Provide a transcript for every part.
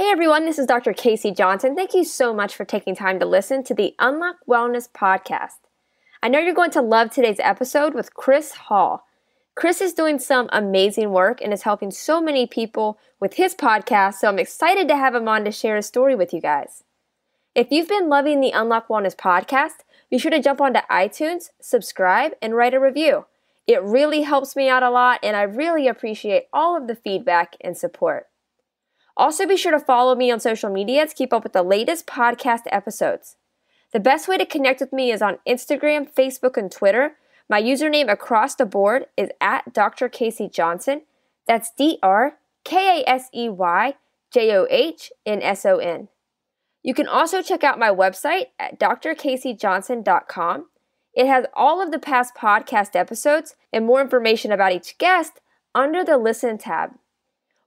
Hey everyone, this is Dr. Casey Johnson. Thank you so much for taking time to listen to the Unlock Wellness podcast. I know you're going to love today's episode with Chris Hall. Chris is doing some amazing work and is helping so many people with his podcast, so I'm excited to have him on to share his story with you guys. If you've been loving the Unlock Wellness podcast, be sure to jump onto iTunes, subscribe, and write a review. It really helps me out a lot, and I really appreciate all of the feedback and support. Also, be sure to follow me on social media to keep up with the latest podcast episodes. The best way to connect with me is on Instagram, Facebook, and Twitter. My username across the board is at Dr. Casey Johnson. That's DrKaseyJohnson. You can also check out my website at drcaseyjohnson.com. It has all of the past podcast episodes and more information about each guest under the Listen tab.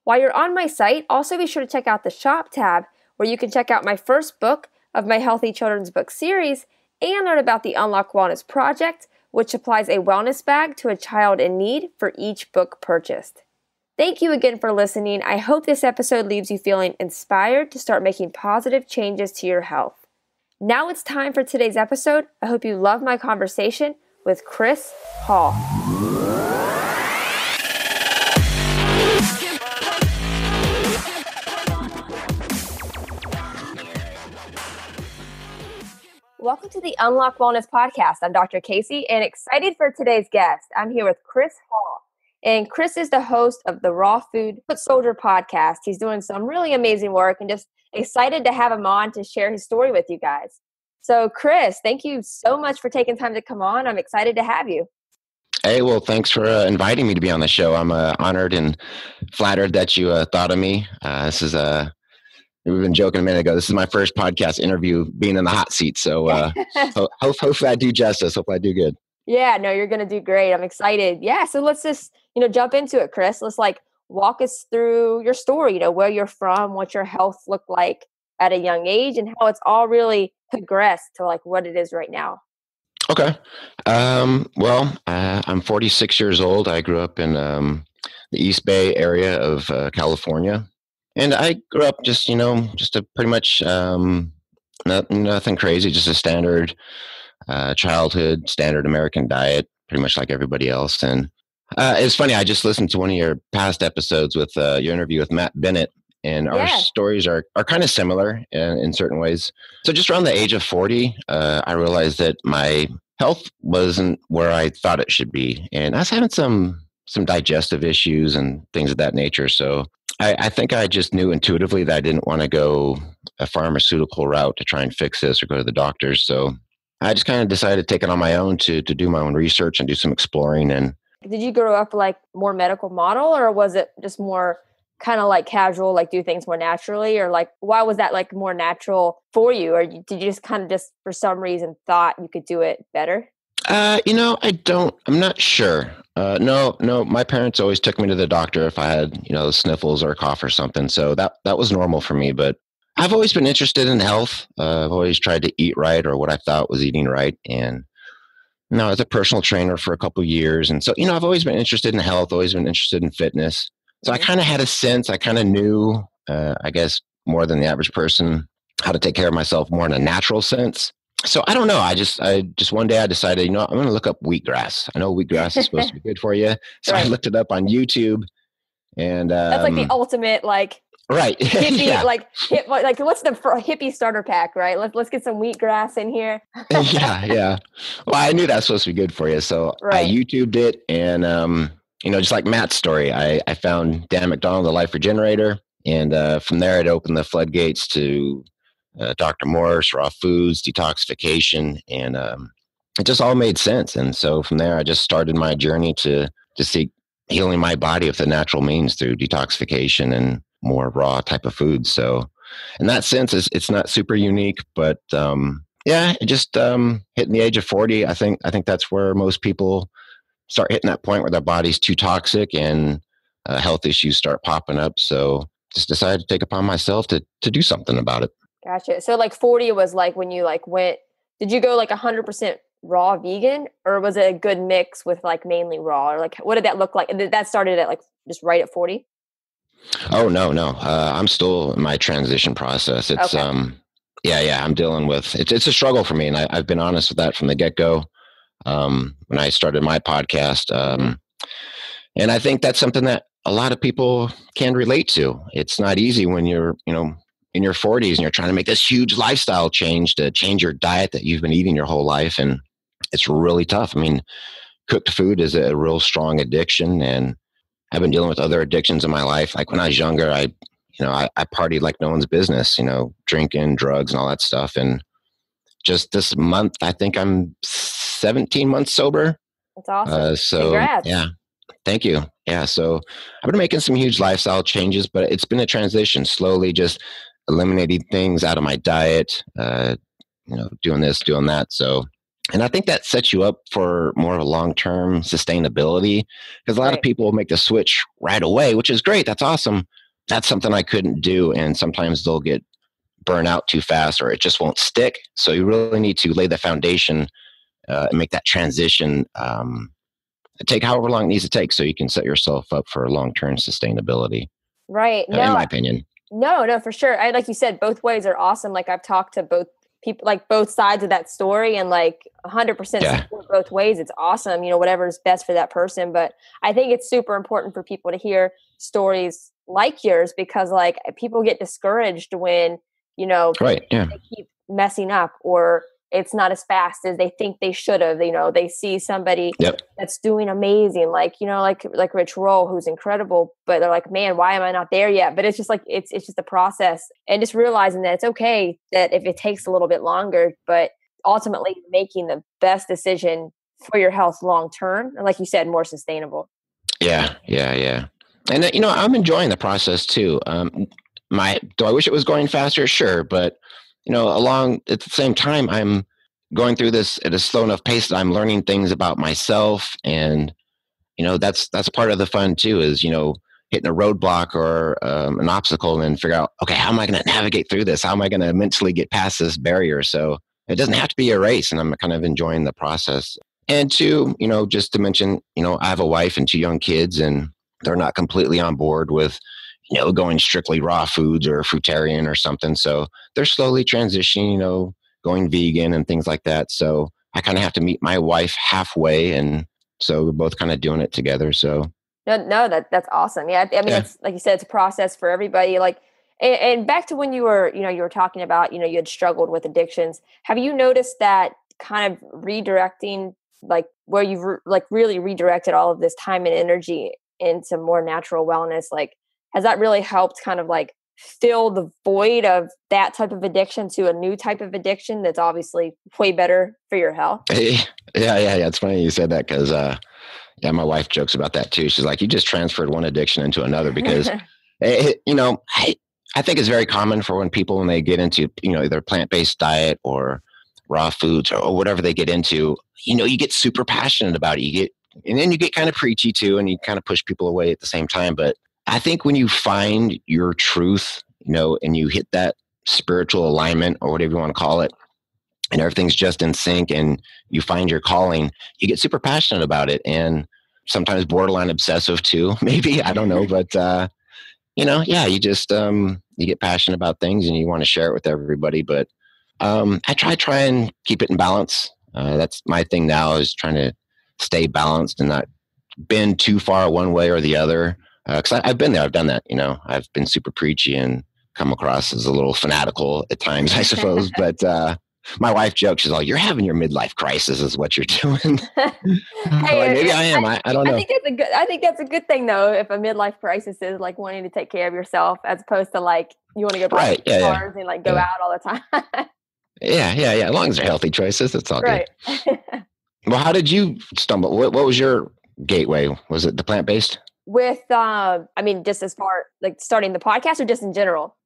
While you're on my site, also be sure to check out the Shop tab, where you can check out my first book of my Healthy Children's Book series and learn about the Unlock Wellness Project, which supplies a wellness bag to a child in need for each book purchased. Thank you again for listening. I hope this episode leaves you feeling inspired to start making positive changes to your health. Now it's time for today's episode. I hope you love my conversation with Chris Hall. Welcome to the Unlock Wellness podcast. I'm Dr. Casey and excited for today's guest. I'm here with Chris Hall. And Chris is the host of the Raw Food Foot Soldier podcast. He's doing some really amazing work and just excited to have him on to share his story with you guys. So Chris, thank you so much for taking time to come on. I'm excited to have you. Hey, well, thanks for inviting me to be on the show. I'm honored and flattered that you thought of me. We've been joking a minute ago. This is my first podcast interview being in the hot seat. So hopefully I do justice. Hopefully I do good. Yeah, no, you're going to do great. I'm excited. Yeah. So let's just, jump into it, Chris. Let's walk us through your story, where you're from, what your health looked like at a young age and how it's all really progressed to what it is right now. Okay. I'm 46 years old. I grew up in the East Bay area of California. And I grew up just a pretty much nothing crazy, just a standard childhood, standard American diet, pretty much like everybody else. And it's funny, I just listened to one of your past episodes with your interview with Matt Bennett, and our stories are kind of similar in certain ways. So just around the age of 40, I realized that my health wasn't where I thought it should be. And I was having some digestive issues and things of that nature. So I think I just knew intuitively that I didn't want to go a pharmaceutical route to try and fix this or go to the doctors. So I just kind of decided to take it on my own to do my own research and do some exploring. And did you grow up more medical model, or was it just more kind of casual, do things more naturally, or why was that more natural for you? Or did you just kind of just for some reason thought you could do it better? I'm not sure. No, my parents always took me to the doctor if I had, sniffles or a cough or something. So that was normal for me, but I've always been interested in health. I've always tried to eat right, or what I thought was eating right. And I was a personal trainer for a couple of years. And so, I've always been interested in health, always been interested in fitness. So I kind of had a sense, I kind of knew, I guess more than the average person, how to take care of myself more in a natural sense. So I don't know. I just one day I decided, I'm going to look up wheatgrass. I know wheatgrass is supposed to be good for you. So right. I looked it up on YouTube, and that's the ultimate, right. hippie, yeah. What's the hippie starter pack, right? Let's get some wheatgrass in here. yeah. Well, I knew that's supposed to be good for you. So right. I YouTubed it, and, just like Matt's story, I found Dan McDonald, the Life Regenerator. And from there, it opened the floodgates to Dr. Morse, raw foods, detoxification, and it just all made sense. And so from there, I just started my journey to seek healing my body with the natural means through detoxification and more raw type of foods. So in that sense, it's not super unique, but it just hitting the age of 40, I think that's where most people start hitting that point where their body's too toxic and health issues start popping up. So just decided to take upon myself to do something about it. Gotcha. So 40 was when you went, did you go 100% raw vegan, or was it a good mix with mainly raw, or what did that look like? And that started at just right at 40? Oh, no, no. I'm still in my transition process. It's, Okay. yeah, I'm dealing with, it's a struggle for me. And I've been honest with that from the get go. When I started my podcast. Hmm. And I think that's something that a lot of people can relate to. It's not easy when you're, in your 40s and you're trying to make this huge lifestyle change to change your diet that you've been eating your whole life. And it's really tough. I mean, cooked food is a real strong addiction. And I've been dealing with other addictions in my life. Like when I was younger, I partied like no one's business, drinking, drugs, and all that stuff. And just this month, I think I'm 17 months sober. That's awesome. So Congrats. yeah, thank you. Yeah, so I've been making some huge lifestyle changes, but it's been a transition. Slowly, just eliminating things out of my diet. Doing this, doing that. So, and I think that sets you up for more of a long-term sustainability because a lot of Right. people make the switch right away, which is great. That's awesome. That's something I couldn't do, and sometimes they'll get burn out too fast or it just won't stick. So you really need to lay the foundation and make that transition. Take however long it needs to take so you can set yourself up for long-term sustainability, Right. in No, my opinion. no, for sure. Like you said, both ways are awesome. Like I've talked to both people, like both sides of that story, and like 100% Yeah. support both ways. It's awesome, whatever's best for that person. But I think it's super important for people to hear stories like yours because like people get discouraged when, Right. Yeah. they keep messing up or it's not as fast as they think they should have. They see somebody Yep. that's doing amazing, like Rich Roll, who's incredible, but they're like, man, why am I not there yet? But it's just like it's just a process, and just realizing that it's okay that if it takes a little bit longer, but ultimately making the best decision for your health long term, and like you said, more sustainable. Yeah. Yeah. Yeah. And I'm enjoying the process too. Do I wish it was going faster? Sure, but along at the same time, I'm going through this at a slow enough pace that I'm learning things about myself, and that's part of the fun too. Is hitting a roadblock or an obstacle and figure out, okay, how am I going to navigate through this? How am I going to mentally get past this barrier? So it doesn't have to be a race, and I'm kind of enjoying the process. And two, just to mention, I have a wife and two young kids, and they're not completely on board with going strictly raw foods or fruitarian or something. So they're slowly transitioning, going vegan and things like that. So I kind of have to meet my wife halfway, and so we're both kind of doing it together. So No, that's awesome. Yeah, I mean, yeah, it's like you said, it's a process for everybody. Like, and back to when you were, you were talking about, you had struggled with addictions. Have you noticed that kind of redirecting, like where you've like really redirected all of this time and energy into more natural wellness? Like, has that really helped kind of like fill the void of that type of addiction to a new type of addiction that's obviously way better for your health? yeah, yeah. It's funny you said that because yeah, my wife jokes about that too. She's like, you just transferred one addiction into another because I think it's very common for when they get into either plant-based diet or raw foods or whatever they get into, you get super passionate about it. And then you get kind of preachy too, and you kind of push people away at the same time. But I think when you find your truth, and you hit that spiritual alignment or whatever you want to call it, and everything's just in sync and you find your calling, you get super passionate about it and sometimes borderline obsessive too, maybe, I don't know. But, yeah, you just, you get passionate about things and you want to share it with everybody. But I try and keep it in balance. That's my thing now, is trying to stay balanced and not bend too far one way or the other. Because I've been there, I've done that. I've been super preachy and come across as a little fanatical at times, I suppose. But my wife jokes, she's like, "You're having your midlife crisis, is what you're doing." Like Hey, maybe I am. I don't I know. think that's a good. I think that's a good thing though. If a midlife crisis is like wanting to take care of yourself, as opposed to like you want to go buy Right? Yeah, yeah, cars and like go yeah, out all the time. yeah. As long as they're healthy choices, it's all good. Right. Well, how did you stumble? What was your gateway? Was it the plant based? With I mean, just as far like starting the podcast or just in general.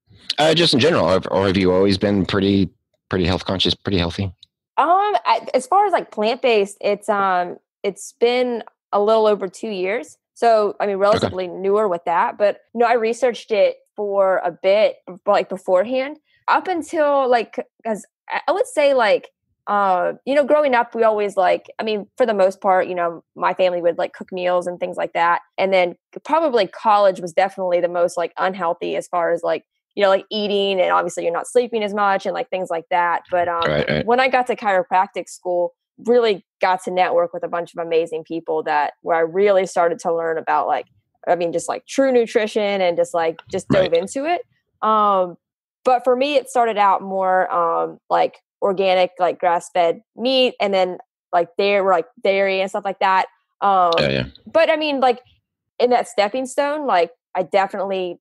Just in general, or have you always been pretty health conscious, pretty healthy? As far as like plant based, it's been a little over 2 years. So I mean, Okay. relatively newer with that. But I researched it for a bit, like beforehand, up until like, because I would say like growing up, we always for the most part, my family would like cook meals and things like that. And then probably college was definitely the most like unhealthy as far as like, like eating, and obviously you're not sleeping as much and like things like that. But Right. when I got to chiropractic school, really got to network with a bunch of amazing people where I really started to learn about just like true nutrition and just Right. dove into it. But for me, it started out more like organic, like grass fed meat, and then dairy and stuff like that. Yeah. But I mean, like in that stepping stone, like I definitely,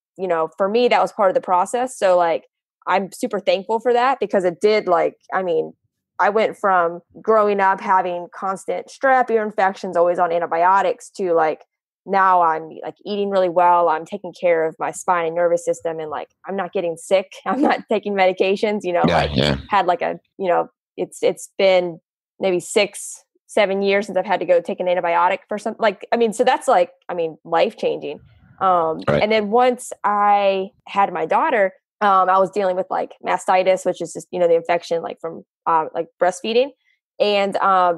for me, that was part of the process. So like, I'm super thankful for that because it did I went from growing up having constant strep, ear infections, always on antibiotics to like, now I'm like eating really well. I'm taking care of my spine and nervous system, and like, I'm not getting sick. I'm not taking medications, Yeah. had like it's been maybe 6-7 years since I've had to go take an antibiotic for something so that's life changing. Right. And then once I had my daughter, I was dealing with like mastitis, which is just, the infection like from like breastfeeding, and I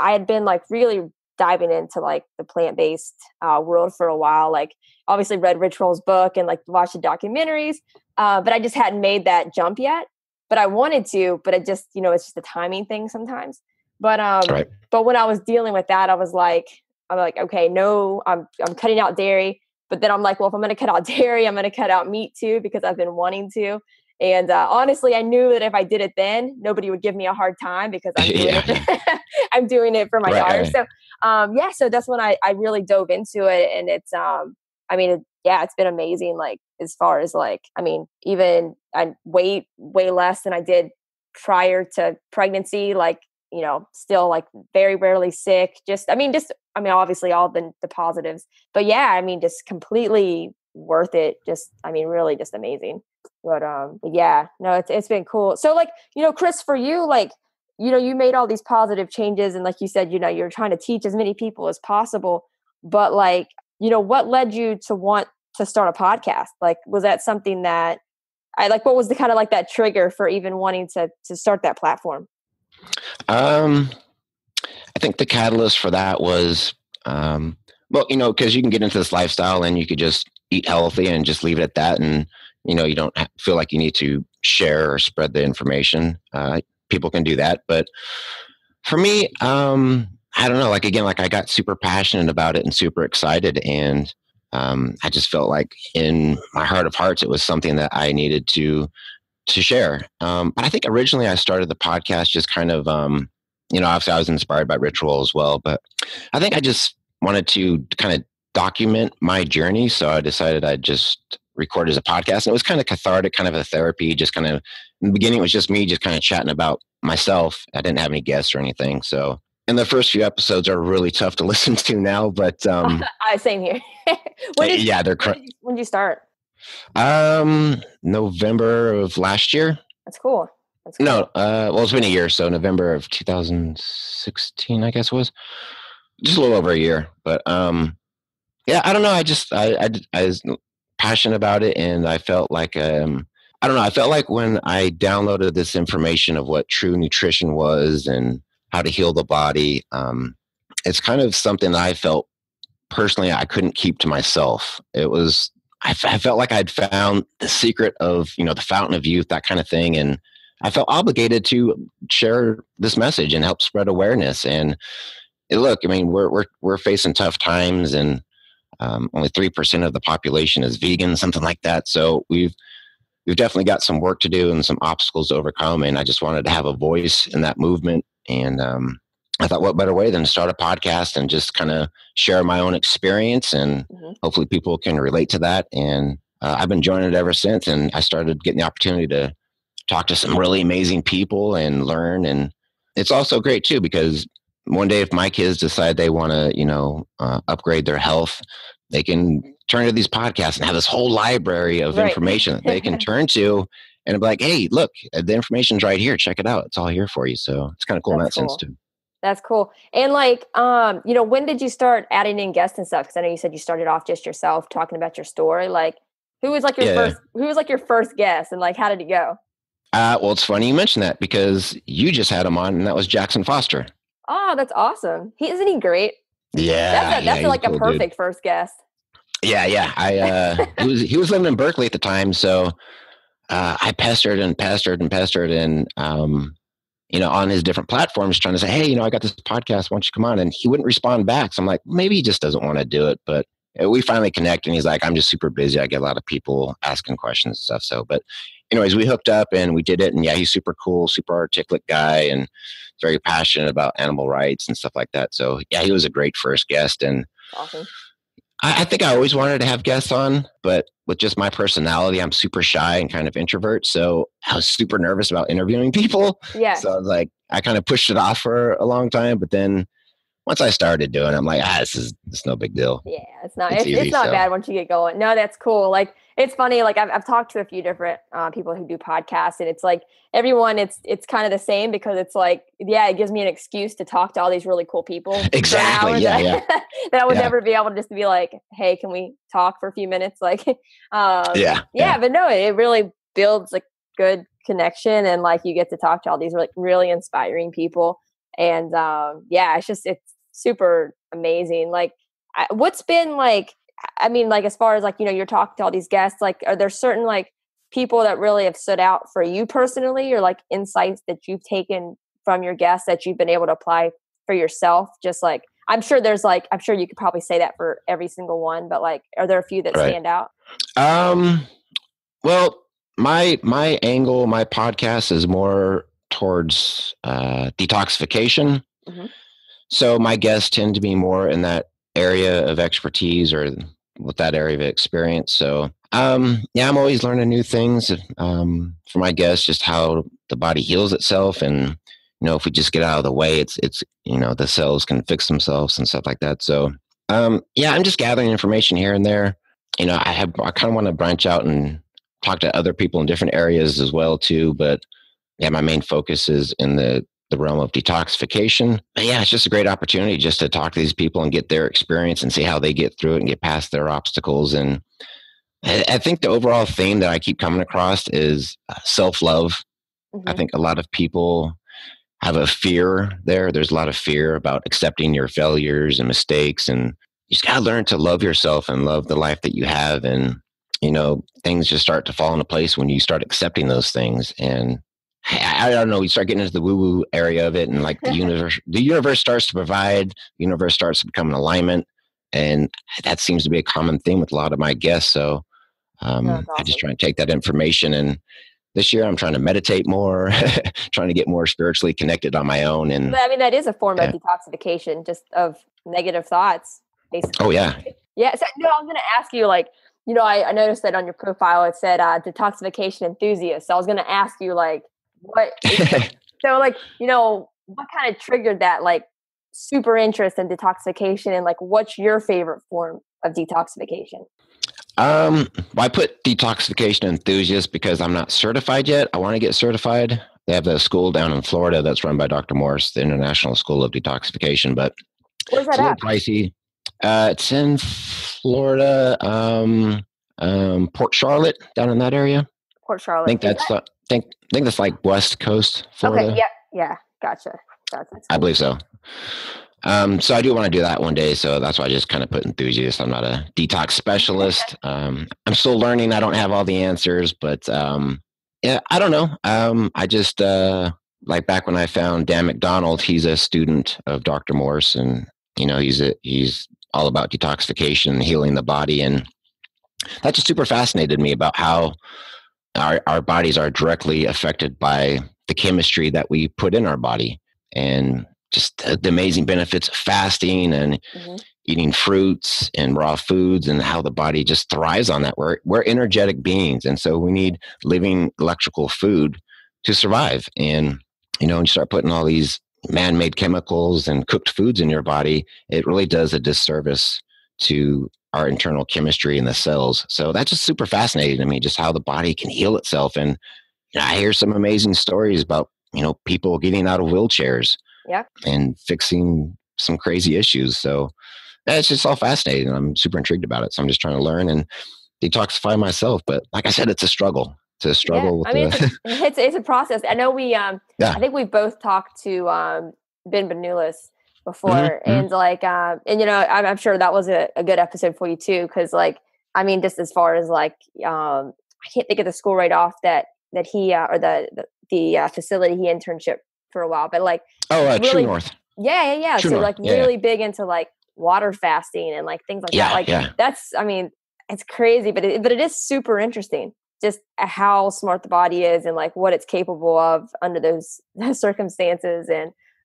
had been like really diving into like the plant-based world for a while, like obviously read Rich Roll's book and like watched the documentaries, but I just hadn't made that jump yet. But I wanted to, but it just, it's just a timing thing sometimes. But Right. but when I was dealing with that, I'm like, okay, no, I'm cutting out dairy. But then I'm like, well, if I'm going to cut out dairy, I'm going to cut out meat too, because I've been wanting to. And honestly, I knew that if I did it then, nobody would give me a hard time because I'm doing it. Yeah. I'm doing it for my daughter. Right. So so that's when I really dove into it, and it's it's been amazing. Like as far as even I weigh way less than I did prior to pregnancy. Like still like very rarely sick. Obviously all the positives, but yeah, just completely worth it. Really just amazing. But yeah, no, it's been cool. So like, Chris, for you, like, you made all these positive changes, and like you said, you're trying to teach as many people as possible, but like, what led you to want to start a podcast? Like, was that something that what was the kind of like that trigger for even wanting to start that platform? Um, I think the catalyst for that was, because you can get into this lifestyle and you could just eat healthy and just leave it at that. And, you don't feel like you need to share or spread the information. People can do that. But for me, I don't know, like, again, like I got super passionate about it and super excited. And I just felt like in my heart of hearts, it was something that I needed to share. But I think originally I started the podcast just kind of, obviously I was inspired by Ritual as well, but I think I just wanted to kind of document my journey. So I decided I'd just record as a podcast. And it was kind of cathartic, kind of a therapy, just kind of, in the beginning, it was just me just kind of chatting about myself. I didn't have any guests or anything. So, and the first few episodes are really tough to listen to now, but Same here. yeah, When did you start? November of last year. That's cool. No, well, it's been a year, so November of 2016, I guess it was just a little over a year. But yeah, I don't know. I was passionate about it, and I felt like I don't know. I felt like when I downloaded this information of what true nutrition was and how to heal the body, it's kind of something that I felt personally I couldn't keep to myself. It was I felt like I'd found the secret of the fountain of youth, that kind of thing, and I felt obligated to share this message and help spread awareness. And look, I mean, we're facing tough times, and only 3% of the population is vegan, something like that. So we've definitely got some work to do and some obstacles to overcome. And I just wanted to have a voice in that movement. And I thought, what better way than to start a podcast and just kind of share my own experience, and hopefully people can relate to that. And I've been joining it ever since. And I started getting the opportunity to talk to some really amazing people and learn. And it's also great too, because one day if my kids decide they want to, upgrade their health, they can turn to these podcasts and have this whole library of information that they can turn to and be like, hey, look, the information's right here. Check it out. It's all here for you. So it's kind of cool in that sense too. That's cool. And like, when did you start adding in guests and stuff? Because I know you said you started off just yourself talking about your story. Like, who was like your first guest, and like, how did it go? Well, it's funny you mentioned that because you just had him on, and that was Jackson Foster. Oh, that's awesome. Isn't he great? Yeah, yeah, That's he's a like a cool dude. perfect first guest. Yeah, yeah. He was living in Berkeley at the time, so I pestered and pestered and pestered, and on his different platforms, trying to say, hey, I got this podcast. Why don't you come on? And he wouldn't respond back. So I'm like, maybe he just doesn't want to do it. But we finally connect, and he's like, I'm just super busy. I get a lot of people asking questions and stuff. So, but anyways, we hooked up and we did it. And yeah, he's super cool, super articulate guy, and very passionate about animal rights and stuff like that. So yeah, he was a great first guest. And Awesome. I think I always wanted to have guests on, but with just my personality, I'm super shy and kind of introvert. So I was super nervous about interviewing people. Yeah. So I was like, I kind of pushed it off for a long time. But then once I started doing it, I'm like, this is no big deal. Yeah, it's not. It's easy, it's not so. bad once you get going. No, that's cool. Like it's funny. Like I've talked to a few different people who do podcasts, and it's like everyone. It's kind of the same because it's like it gives me an excuse to talk to all these really cool people. Exactly. Yeah. That I would never be able to just to be like, hey, can we talk for a few minutes? Like, yeah. But no, it really builds a good connection, and like you get to talk to all these like really inspiring people, and it's super amazing. Like what's been like, I mean, like as far as like, you're talking to all these guests, like are there certain like people that really have stood out for you personally, or like insights that you've taken from your guests that you've been able to apply for yourself? Just like, I'm sure you could probably say that for every single one, but like, are there a few that stand out? Well, my angle, my podcast is more towards detoxification. Mm-hmm. So my guests tend to be more in that area of expertise or with that area of experience. So I'm always learning new things for my guests, just how the body heals itself, and if we just get out of the way, it's the cells can fix themselves and stuff like that. So I'm just gathering information here and there. I kind of want to branch out and talk to other people in different areas as well too. But yeah, my main focus is in the realm of detoxification. But yeah, it's just a great opportunity just to talk to these people and get their experience and see how they get through it and get past their obstacles. And I think the overall theme that I keep coming across is self-love. Mm-hmm. I think a lot of people have a fear there. There's a lot of fear about accepting your failures and mistakes, and you just got to learn to love yourself and love the life that you have. And, things just start to fall into place when you start accepting those things. And I don't know, you start getting into the woo-woo area of it, and like the universe starts to provide, the universe starts to become an alignment. And that seems to be a common theme with a lot of my guests. So awesome. I just try to take that information, and this year I'm trying to meditate more, trying to get more spiritually connected on my own. And I mean, that is a form of detoxification, just of negative thoughts, basically. Oh yeah. Yeah. So no, I'm going to ask you, like, I noticed that on your profile, it said detoxification enthusiast. So I was going to ask you, like, what so like, what kind of triggered that like super interest in detoxification, and like what's your favorite form of detoxification? Well, I put detoxification enthusiast because I'm not certified yet. I want to get certified. They have a school down in Florida that's run by Dr. Morris, the International School of Detoxification, but where's that it's a little pricey. It's in Florida, Port Charlotte, down in that area. Port Charlotte. I think that's think that's like West Coast Florida. Okay, yeah, gotcha. I believe so. So I do want to do that one day. So that's why I just kind of put enthusiast. I'm not a detox specialist. I'm still learning. I don't have all the answers, but I don't know. I just like back when I found Dan McDonald. He's a student of Dr. Morse, and he's all about detoxification and healing the body, and that just super fascinated me about how our bodies are directly affected by the chemistry that we put in our body, and just the amazing benefits of fasting and eating fruits and raw foods, and how the body just thrives on that. We're energetic beings, and so we need living electrical food to survive. And when you start putting all these man-made chemicals and cooked foods in your body, it really does a disservice to our internal chemistry in the cells. So that's just super fascinating to me, just how the body can heal itself. And I hear some amazing stories about, people getting out of wheelchairs and fixing some crazy issues. So it's just all fascinating. I'm super intrigued about it. So I'm just trying to learn and detoxify myself. But like I said, it's a struggle. to Yeah. struggle with I mean, the. it's a process. I know I Yeah. think we both talked to, Ben Benulis before, Hmm. and and I'm sure that was a good episode for you too. Cause I mean, just as far as I can't think of the school right off that he, or the facility he internship for a while, but Oh, True really, North. yeah. True So North. Yeah. really big into water fasting and things like that. Yeah. Yeah. I mean, it's crazy, but it is super interesting just how smart the body is and what it's capable of under those circumstances.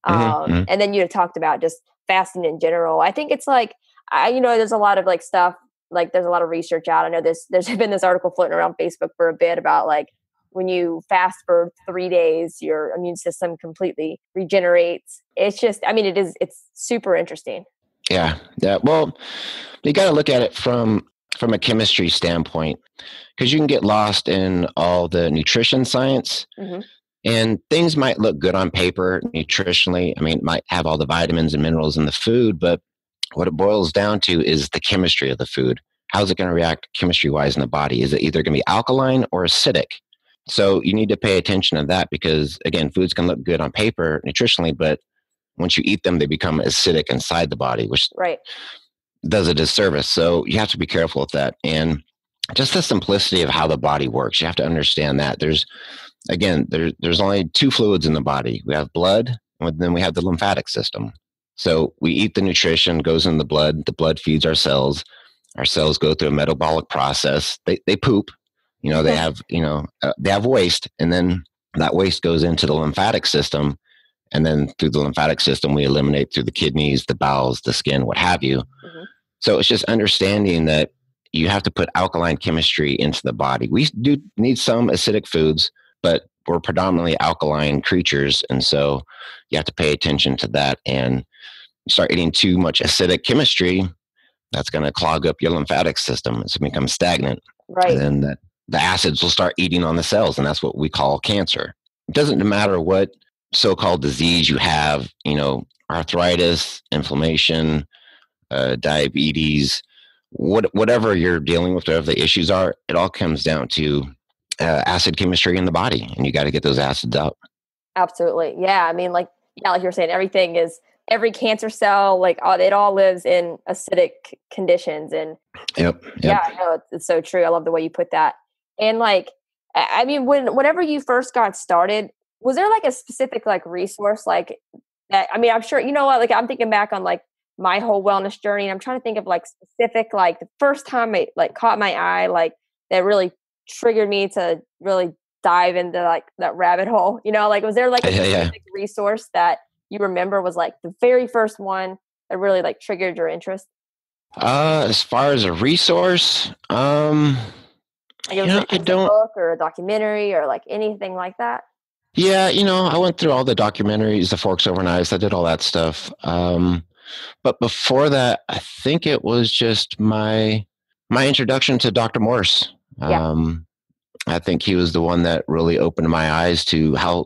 Hmm. Hmm. And then you had talked about just fasting in general. I think it's there's a lot of stuff, there's a lot of research out. I know there's been this article floating around Facebook for a bit about when you fast for 3 days, your immune system completely regenerates. It's just, I mean, it's super interesting. Yeah. Yeah. Well, you got to look at it from a chemistry standpoint, because you can get lost in all the nutrition science, Hmm. and things might look good on paper nutritionally. I mean, it might have all the vitamins and minerals in the food, but what it boils down to is the chemistry of the food. How's it going to react chemistry wise in the body? Is it either going to be alkaline or acidic? So you need to pay attention to that, because again, foods can look good on paper nutritionally, but once you eat them, they become acidic inside the body, which Right. does a disservice. So you have to be careful with that. And just the simplicity of how the body works, you have to understand that there's only two fluids in the body. We have blood, and then we have the lymphatic system. So we eat the nutrition, goes in the blood feeds our cells. Our cells go through a metabolic process. They poop, they have waste, and then that waste goes into the lymphatic system. And then through the lymphatic system, we eliminate through the kidneys, the bowels, the skin, what have you. Hmm. So it's just understanding that you have to put alkaline chemistry into the body. We do need some acidic foods, but we're predominantly alkaline creatures. And so you have to pay attention to that. And you start eating too much acidic chemistry, that's going to clog up your lymphatic system. It's going to become stagnant. And Right. then the acids will start eating on the cells. And that's what we call cancer. It doesn't matter what so-called disease you have, arthritis, inflammation, diabetes, whatever you're dealing with, whatever the issues are, it all comes down to acid chemistry in the body, and you got to get those acids out. Absolutely. Yeah. I mean, like you're saying, every cancer cell, it all lives in acidic conditions. And Yep. yeah, Yep. I know it's so true. I love the way you put that. And I mean, whenever you first got started, was there a specific resource that? I mean, I'm sure you know what. I'm thinking back on my whole wellness journey, and I'm trying to think of specific the first time it caught my eye, that really triggered me to really dive into that rabbit hole. Was there a Yeah. Yeah. specific resource that you remember was the very first one that really triggered your interest? As far as a resource, It was I it was a don't. book or a documentary or anything like that? Yeah, I went through all the documentaries, the Forks Over Knives. I did all that stuff. But before that, I think it was just my introduction to Dr. Morse. Yeah. I think he was the one that really opened my eyes to how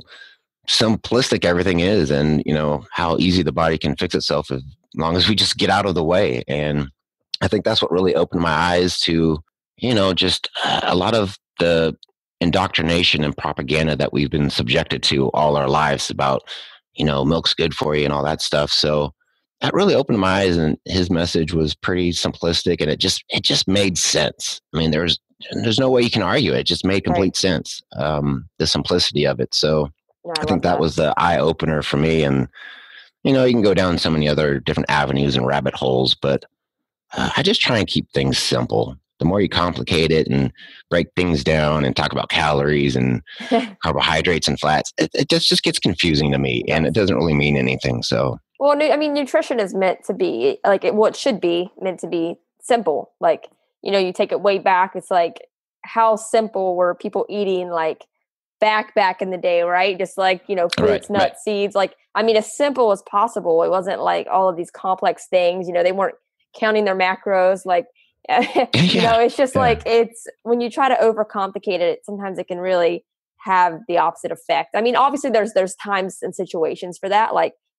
simplistic everything is, and how easy the body can fix itself as long as we just get out of the way. And I think that's what really opened my eyes to just a lot of the indoctrination and propaganda that we've been subjected to all our lives about milk's good for you and all that stuff. So that really opened my eyes, and his message was pretty simplistic, and it just made sense. I mean, there's no way you can argue it. It just made Right. complete sense. The simplicity of it. So No, I I think love that that. was the eye opener for me. And you can go down so many other different avenues and rabbit holes, but I just try and keep things simple. The more you complicate it and break things down and talk about calories and carbohydrates and flats, it just gets confusing to me, and it Yes. doesn't really mean anything. So Well, I mean, nutrition is meant to be what should be meant to be simple. You take it way back. It's how simple were people eating back in the day, right? Just right, fruits, right. nuts, seeds. I mean, as simple as possible. It wasn't all of these complex things. They weren't counting their macros. Yeah, It's just yeah, it's when you try to overcomplicate it, sometimes it can really have the opposite effect. I mean, obviously there's times and situations for that.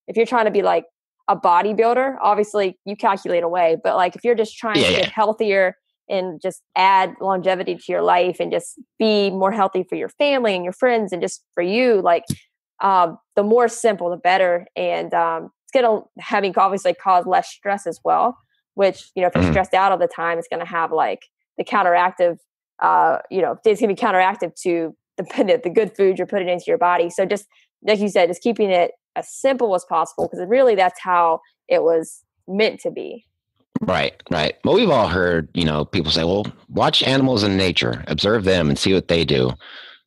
If you're trying to be a bodybuilder, obviously you calculate away. But if you're just trying yeah, to yeah. get healthier and just add longevity to your life and just be more healthy for your family and your friends and just for you, like the more simple, the better. And it's going to having obviously cause less stress as well, which, you know, if you're stressed out all the time, it's going to have like the counteractive, you know, it's going to be counteractive to the good food you're putting into your body. So just like you said, just keeping it as simple as possible, because really that's how it was meant to be. Right, right. Well, we've all heard, you know, people say, well, watch animals in nature, observe them and see what they do.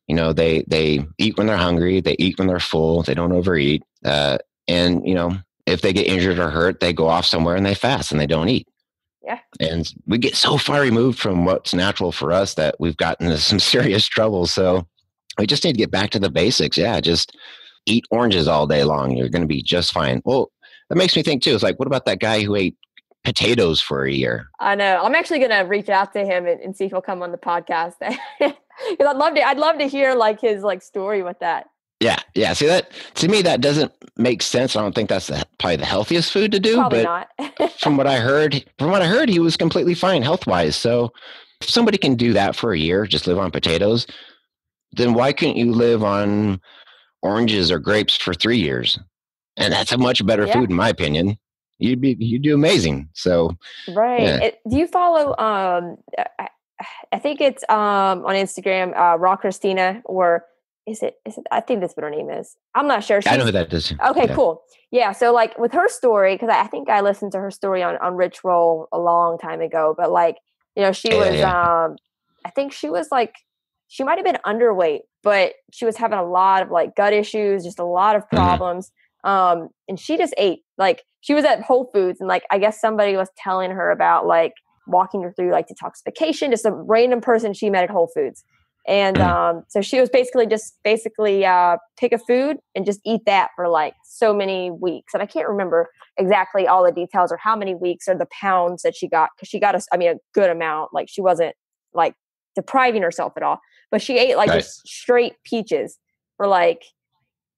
You know, they eat when they're hungry, they eat when they're full, they don't overeat. And, you know, if they get injured or hurt, they go off somewhere and they fast and they don't eat. Yeah. And we get so far removed from what's natural for us that we've gotten into some serious trouble. So we just need to get back to the basics. Yeah, just eat oranges all day long. You're going to be just fine. Well, that makes me think too. It's like, what about that guy who ate potatoes for a year? I know. I'm actually going to reach out to him and see if he'll come on the podcast. Because I'd love to hear like his like story with that. Yeah. Yeah. See, that to me, that doesn't make sense. I don't think that's probably the healthiest food to do. Probably but not. from what I heard, he was completely fine health wise. So if somebody can do that for a year, just live on potatoes, then why couldn't you live on oranges or grapes for 3 years? And that's a much better food, in my opinion. You'd do amazing. So, right. Yeah. Do you follow, I think it's on Instagram, Raw Christina, or is it, I think that's what her name is. I'm not sure. I know who that is. Okay, yeah. Cool. Yeah. So like with her story, because I think I listened to her story on Rich Roll a long time ago, but like, you know, she was, I think she was like, she might've been underweight, but she was having a lot of like gut issues, just a lot of problems. And she just ate, like she was at Whole Foods and like, I guess somebody was telling her about like walking her through like detoxification, just a random person she met at Whole Foods. And so she was basically pick a food and just eat that for like so many weeks. And I can't remember exactly all the details or how many weeks or the pounds that she got, because she got a good amount. Like she wasn't like depriving herself at all, but she ate like just straight peaches for like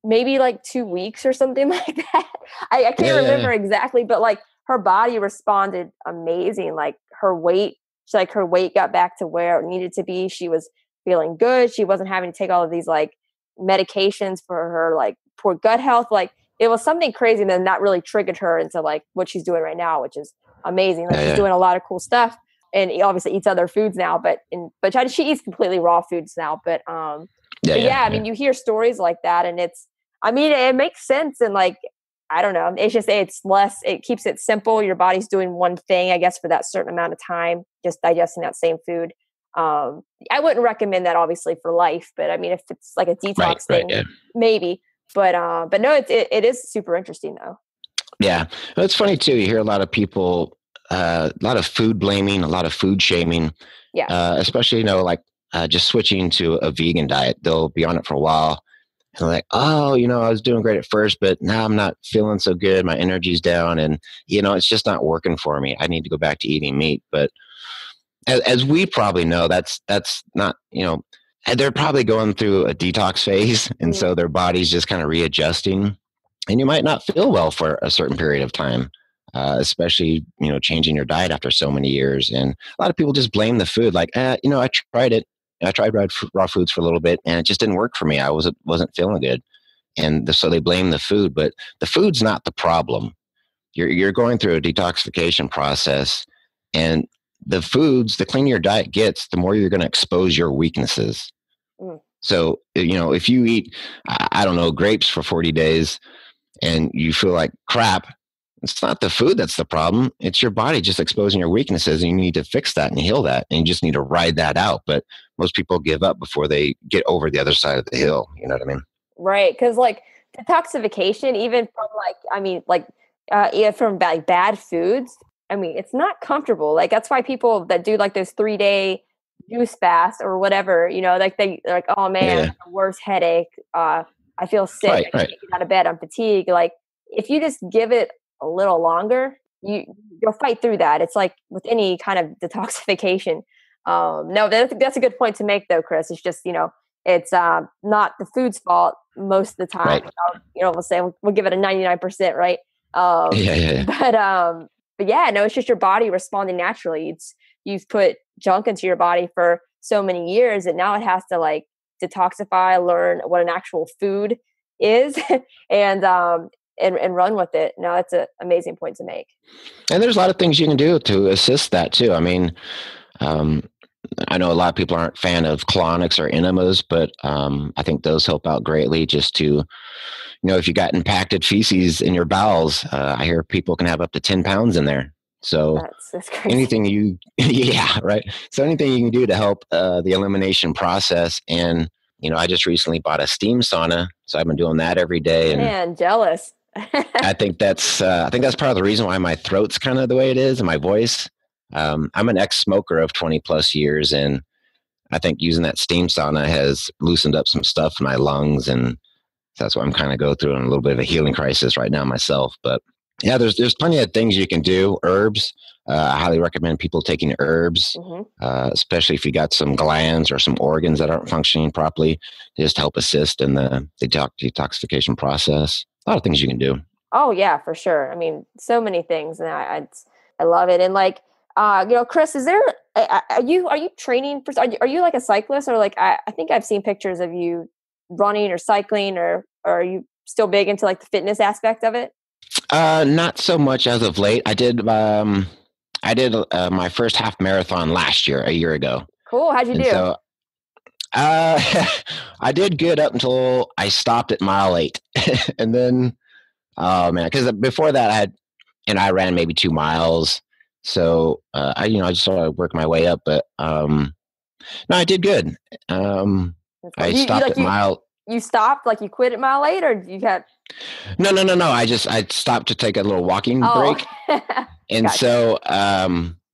maybe like 2 weeks or something like that. I can't remember exactly, but like her body responded amazing. Like her weight got back to where it needed to be. She was feeling good. She wasn't having to take all of these like medications for her like poor gut health. Like it was something crazy. And then that really triggered her into like what she's doing right now, which is amazing. Like she's doing a lot of cool stuff, and he obviously eats other foods now, but she eats completely raw foods now. But I mean, you hear stories like that and it makes sense. And like, I don't know, it's just, it keeps it simple. Your body's doing one thing, I guess, for that certain amount of time, just digesting that same food. I wouldn't recommend that obviously for life, but I mean, if it's like a detox thing, maybe, but no, it is super interesting though. Yeah. It's funny too. You hear a lot of people, a lot of food blaming, a lot of food shaming, especially, you know, like just switching to a vegan diet. They'll be on it for a while and like, oh, you know, I was doing great at first, but now I'm not feeling so good. My energy's down and, you know, it's just not working for me. I need to go back to eating meat. But as we probably know, that's not, you know, they're probably going through a detox phase. And so their body's just kind of readjusting, and you might not feel well for a certain period of time, especially, you know, changing your diet after so many years. And a lot of people just blame the food. Like, you know, I tried it. I tried raw foods for a little bit and it just didn't work for me. I wasn't feeling good. And so they blame the food, but the food's not the problem. You're going through a detoxification process, and the foods, the cleaner your diet gets, the more you're going to expose your weaknesses. So, you know, if you eat, I don't know, grapes for 40 days and you feel like crap, it's not the food that's the problem. It's your body just exposing your weaknesses, and you need to fix that and heal that. And you just need to ride that out. But most people give up before they get over the other side of the hill. You know what I mean? Right. Because like detoxification, even from from bad foods, I mean, it's not comfortable. Like that's why people that do like those 3-day juice fast or whatever, you know, like they're like, oh man, I have the worst headache. I feel sick. I can't get out of bed. I'm fatigued. Like if you just give it a little longer, you'll fight through that. It's like with any kind of detoxification. No, that's a good point to make though, Chris. It's just, you know, it's not the food's fault most of the time. Right. You know, we'll say we'll give it a 99%, right? But yeah, no, it's just your body responding naturally. You've put junk into your body for so many years, and now it has to like detoxify, learn what an actual food is, and run with it. No, that's an amazing point to make. And there's a lot of things you can do to assist that too. I mean, um, I know a lot of people aren't fan of colonics or enemas, but I think those help out greatly. Just to, if you got impacted feces in your bowels, I hear people can have up to 10 pounds in there. So that's crazy. anything yeah, right. So anything you can do to help the elimination process. And, I just recently bought a steam sauna, so I've been doing that every day. And man, jealous. I think that's part of the reason why my throat's kind of the way it is and my voice. I'm an ex-smoker of 20 plus years, and I think using that steam sauna has loosened up some stuff in my lungs, and that's why I'm kind of going through a little bit of a healing crisis right now myself. But yeah, there's plenty of things you can do. Herbs. I highly recommend people taking herbs, especially if you got some glands or some organs that aren't functioning properly, just to help assist in the detoxification process. A lot of things you can do. Oh yeah, for sure. I mean, so many things, and I love it. And like, Chris, is there? Are you training for? Are you like a cyclist, or like I think I've seen pictures of you running or cycling, or are you still big into like the fitness aspect of it? Not so much as of late. I did my first half marathon a year ago. Cool. How'd you do? So, I did good up until I stopped at mile 8. And then, oh man, because before that I ran maybe 2 miles. So, I just sort of worked my way up, but, no, I did good. I stopped at mile. You stopped, like you quit at mile 8, or you got? No. I stopped to take a little walking break. And gotcha. So,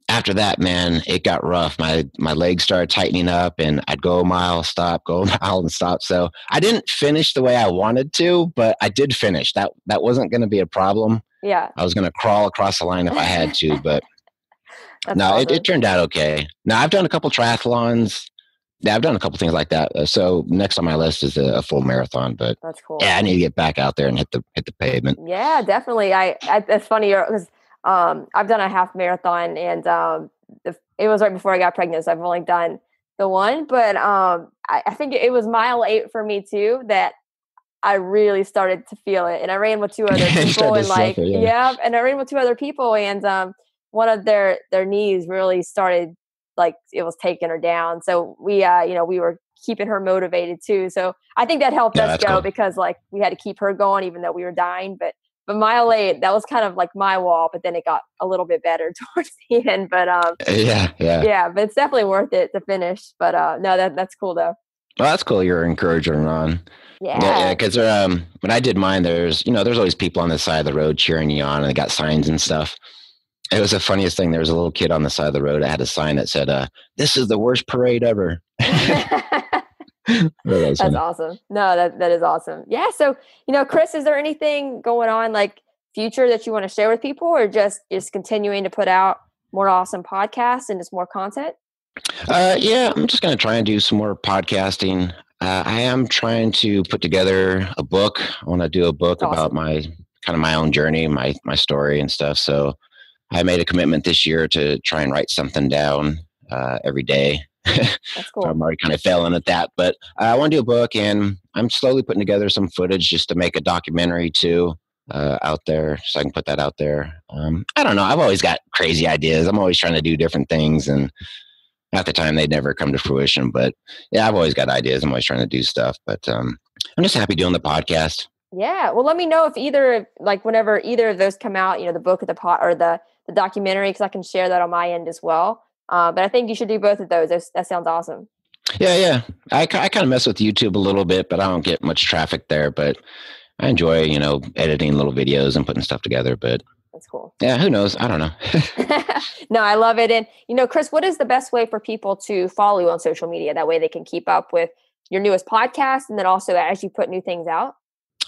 after that, man, it got rough. My legs started tightening up, and I'd go a mile, stop, go a mile, and stop. So I didn't finish the way I wanted to, but I did finish. That wasn't going to be a problem. Yeah. I was going to crawl across the line if I had to, but no, awesome. it turned out okay. Now, I've done a couple triathlons. Yeah, I've done a couple things like that. So next on my list is a full marathon. But that's cool. Yeah, I need to get back out there and hit the pavement. Yeah, definitely. It's funny because I've done a half marathon, and it was right before I got pregnant, so I've only done the one. But I think it was mile 8 for me too that I really started to feel it, and I ran with 2 other people, and like and I ran with 2 other people, and one of their knees really started, like it was taking her down. So we were keeping her motivated too. So I think that helped us go, cool. Because like we had to keep her going even though we were dying. But mile 8, that was kind of like my wall, but then it got a little bit better towards the end. But yeah, but it's definitely worth it to finish. But no, that's cool though. Well, that's cool. You're encouraging her on. Yeah. Because when I did mine, there's always people on the side of the road cheering you on, and they got signs and stuff. It was the funniest thing. There was a little kid on the side of the road that had a sign that said, "This is the worst parade ever." That's awesome. No, that is awesome. Yeah. So, Chris, is there anything going on like future that you want to share with people, or just continuing to put out more awesome podcasts and just more content? Yeah, I'm just going to try and do some more podcasting. I am trying to put together a book. I want to do a book about my own journey, my story and stuff. So I made a commitment this year to try and write something down every day. That's cool. So I'm already kind of failing at that, but I want to do a book, and I'm slowly putting together some footage just to make a documentary too out there, so I can put that out there. I don't know. I've always got crazy ideas. I'm always trying to do different things, and at the time they'd never come to fruition. But yeah, I've always got ideas. I'm always trying to do stuff, but I'm just happy doing the podcast. Yeah. Well, let me know if whenever either of those come out, the book or the documentary, because I can share that on my end as well. But I think you should do both of those. That sounds awesome. Yeah. I kind of mess with YouTube a little bit, but I don't get much traffic there. But I enjoy, editing little videos and putting stuff together. But that's cool. Yeah, who knows? I don't know. No, I love it. And, Chris, what is the best way for people to follow you on social media? That way they can keep up with your newest podcast, and then also as you put new things out?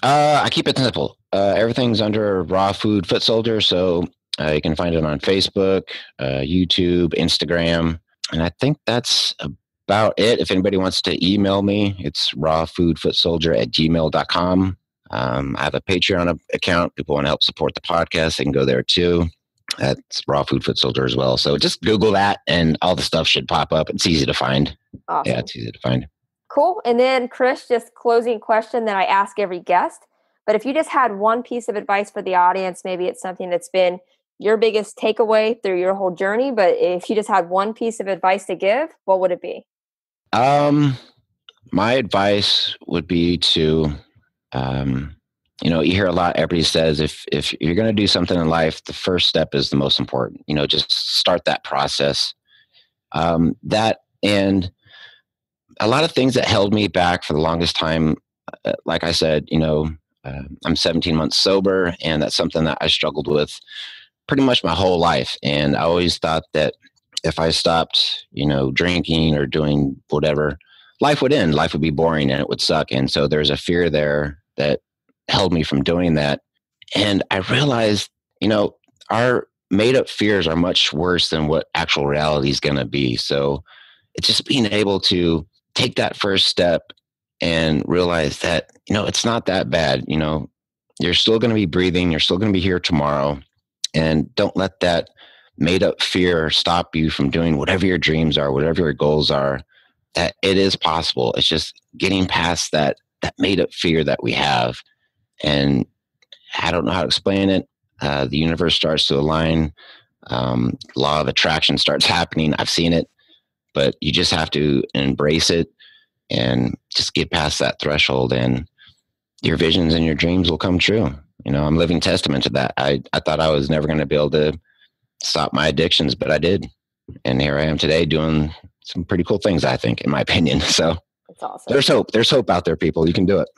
I keep it simple. Everything's under Raw Food Foot Soldier. So you can find it on Facebook, YouTube, Instagram. And I think that's about it. If anybody wants to email me, it's rawfoodfootsoldier@gmail.com. I have a Patreon account. People want to help support the podcast, they can go there too. That's raw food soldier as well. So just Google that and all the stuff should pop up. It's easy to find. Awesome. Yeah, it's easy to find. Cool. And then, Chris, just closing question that I ask every guest. But if you just had one piece of advice for the audience, maybe it's something that's been your biggest takeaway through your whole journey. But if you just had one piece of advice to give, what would it be? My advice would be to, you hear a lot, everybody says, if you're going to do something in life, the first step is the most important. Just start that process. That and a lot of things that held me back for the longest time, like I said, I'm 17 months sober, and that's something that I struggled with pretty much my whole life. And I always thought that if I stopped, drinking or doing whatever, life would end, life would be boring and it would suck. And so there's a fear there that held me from doing that. And I realized, our made up fears are much worse than what actual reality is going to be. So it's just being able to take that first step and realize that, it's not that bad. You're still going to be breathing. You're still going to be here tomorrow. And don't let that made up fear stop you from doing whatever your dreams are, whatever your goals are. That it is possible. It's just getting past that made up fear that we have. And I don't know how to explain it. The universe starts to align. Law of attraction starts happening. I've seen it, but you just have to embrace it and just get past that threshold, and your visions and your dreams will come true. I'm a living testament to that. I thought I was never going to be able to stop my addictions, but I did. And here I am today doing some pretty cool things, I think, in my opinion. So that's awesome. There's hope. There's hope out there, people. You can do it.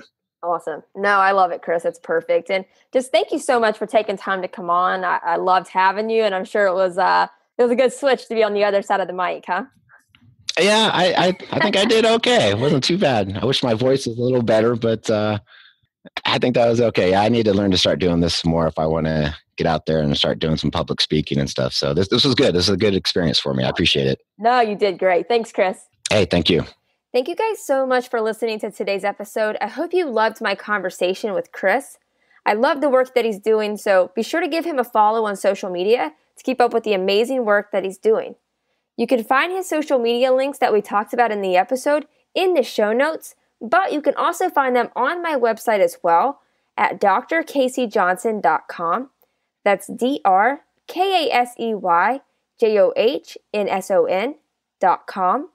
Awesome. No, I love it, Chris. It's perfect. And just thank you so much for taking time to come on. I loved having you, and I'm sure it was a good switch to be on the other side of the mic, huh? Yeah, I think I did okay. It wasn't too bad. I wish my voice was a little better, but I think that was okay. I need to learn to start doing this more if I want to get out there and start doing some public speaking and stuff. So this was good. This is a good experience for me. I appreciate it. No, you did great. Thanks, Chris. Hey, thank you. Thank you guys so much for listening to today's episode. I hope you loved my conversation with Chris. I love the work that he's doing, so be sure to give him a follow on social media to keep up with the amazing work that he's doing. You can find his social media links that we talked about in the episode in the show notes, but you can also find them on my website as well at drkaseyjohnson.com. That's drkaseyjohnson.com.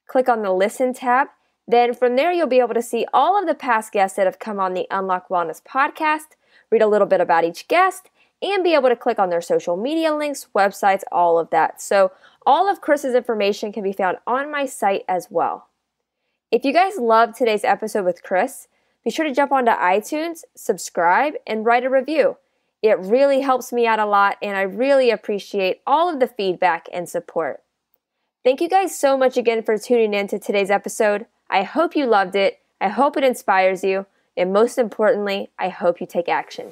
Click on the Listen tab. Then from there, you'll be able to see all of the past guests that have come on the Unlock Wellness podcast, read a little bit about each guest, and be able to click on their social media links, websites, all of that. So all of Chris's information can be found on my site as well. If you guys loved today's episode with Chris, be sure to jump onto iTunes, subscribe, and write a review. It really helps me out a lot, and I really appreciate all of the feedback and support. Thank you guys so much again for tuning in to today's episode. I hope you loved it. I hope it inspires you. And most importantly, I hope you take action.